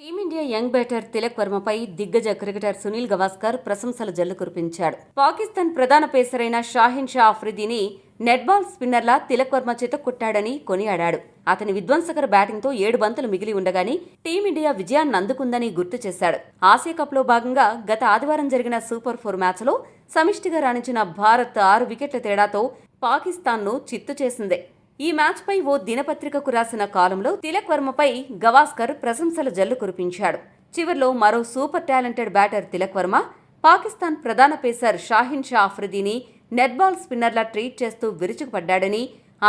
Team India young batter Tilak వర్మపై దిగ్గజ cricketer Sunil Gavaskar ప్రశంసల జల్లు కురిపించాడు. పాకిస్తాన్ ప్రధాన పేసరైన షాహీన్ షా అఫ్రిదీని నెట్ బాల్ స్పిన్నర్లా తిలక్ వర్మ చితక్కొట్టాడని కొనియాడాడు. అతని విధ్వంసకర బ్యాటింగ్తో 7 బంతులు మిగిలి ఉండగానే టీమిండియా విజయాన్ని అందుకుందని గుర్తు చేశాడు. ఆసియా కప్లో భాగంగా గత ఆదివారం జరిగిన సూపర్ 4 మ్యాచ్లో సమిష్టిగా రాణించిన భారత్ 6 వికెట్ల తేడాతో పాకిస్తాన్ను చిత్తు చేసింది. ఈ మ్యాచ్పై ఓ దినపత్రికకు రాసిన కాలంలో తిలక్ వర్మపై గవాస్కర్ ప్రశంసల జల్లు కురిపించాడు. చివర్లో మరో super talented batter Tilak Varma Pakistan ప్రధాన పేసర్ షాహీన్ షా అఫ్రిదీని నెట్ బాల్ స్పిన్నర్లా ట్రీట్ చేస్తూ విరుచుకుపడ్డాడని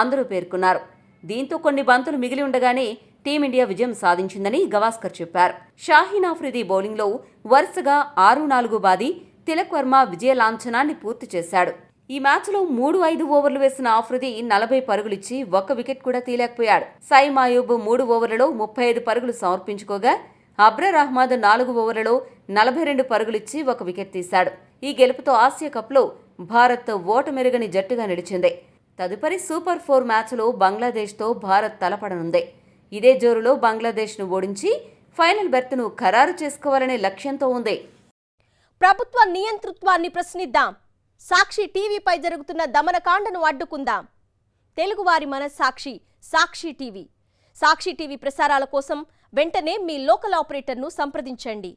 అందరూ పేర్కొన్నారు. దీంతో కొన్ని బంతులు మిగిలి ఉండగానే టీమిండియా విజయం సాధించిందని గవాస్కర్ చెప్పారు. షాహీన్ అఫ్రిదీ బౌలింగ్లో వరుసగా 6-4 బాది తిలక్ వర్మ విజయ లాంఛనాన్ని పూర్తి చేశాడు. ఈ మ్యాచ్లో 3-5 ఓవర్లు వేసిన ఆఫ్రిదీ 40 పరుగులిచ్చి 1 వికెట్ కూడా తీయలేకపోయాడు. సైమ్ అయూబ్ 3 ఓవర్లలో 35 పరుగులు సమర్పించుకోగా అబ్రార్ అహ్మద్ 4 ఓవర్లలో 42 పరుగులిచ్చి 1 వికెట్ తీశాడు. ఈ గెలుపుతో ఆసియా కప్లో భారత్ ఓటమెరుగని జట్టుగా నిలిచింది. తదుపరి సూపర్ 4 మ్యాచ్లో బంగ్లాదేశ్తో భారత్ తలపడనుంది. ఇదే జోరులో బంగ్లాదేశ్ను ఓడించి ఫైనల్ బెర్త్ను ఖరారు చేసుకోవాలనే లక్ష్యంతో ఉంది. ప్రభుత్వ నియంతృత్వాన్ని ప్రశ్నిద్దాం. సాక్షి టీవీపై జరుగుతున్న దమనకాండను అడ్డుకుందాం. తెలుగువారి మనస్సాక్షి సాక్షి టీవీ. సాక్షి టీవీ ప్రసారాల కోసం వెంటనే మీ లోకల్ ఆపరేటర్ను సంప్రదించండి.